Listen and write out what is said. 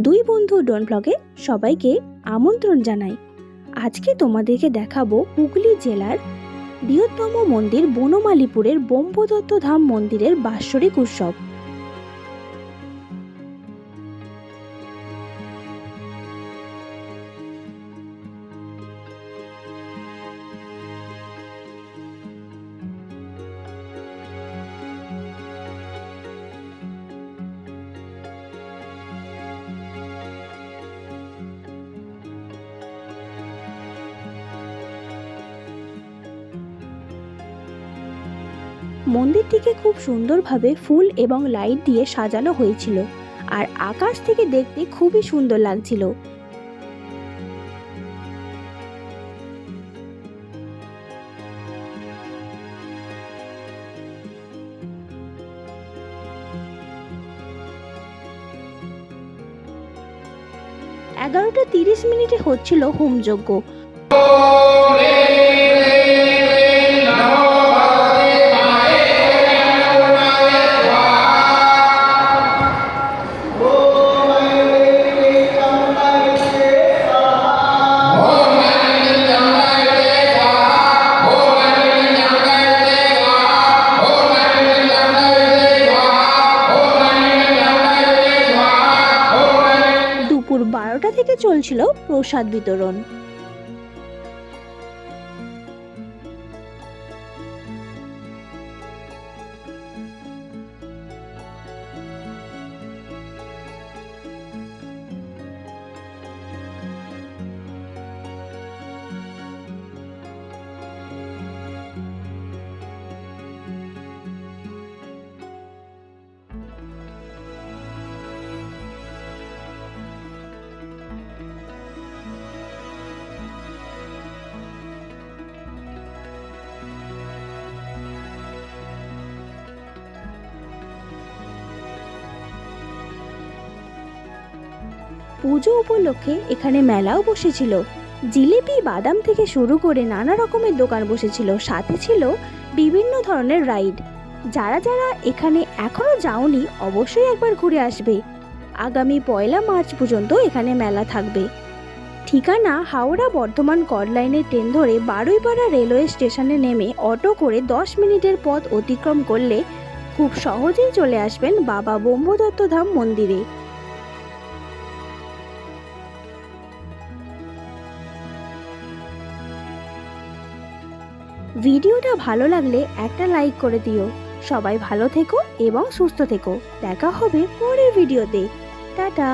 দুই বন্ধু ডন ব্লগে সবাইকে আমন্ত্রণ জানাই। আজকে তোমাদেরকে দেখাবো হুগলি জেলার বৃহত্তম মন্দির বনমালীপুরের ব্রহ্মদত্ত ধাম মন্দিরের বাৎসরিক উৎসব। মন্দিরটিকে খুব সুন্দরভাবে ফুল এবং লাইট দিয়ে সাজানো হয়েছিল, আর আকাশ থেকে দেখতে খুবই সুন্দর লাগছিল। এগারোটা 30 হচ্ছিল হোমযজ্ঞ। দুপুর 12টা থেকে চলছিল প্রসাদ বিতরণ। পুজো উপলক্ষে এখানে মেলাও বসেছিল। জিলিপি, বাদাম থেকে শুরু করে নানা রকমের দোকান বসেছিল, সাথে ছিল বিভিন্ন ধরনের রাইড। যারা যারা এখানে এখনো যাওনি অবশ্যই একবার ঘুরে আসবে। আগামী 1 মার্চ পর্যন্ত এখানে মেলা থাকবে। ঠিকানা হাওড়া বর্ধমান কর্ড লাইনের ট্রেন ধরে বারুইপাড়া রেলওয়ে স্টেশনে নেমে অটো করে 10 মিনিটের পথ অতিক্রম করলে খুব সহজেই চলে আসবেন বাবা ব্রহ্মদত্ত ধাম মন্দিরে। ভিডিওটা ভালো লাগলে একটা লাইক করে দিও। সবাই ভালো থেকো এবং সুস্থ থেকো। দেখা হবে পরের ভিডিওতে। টাটা।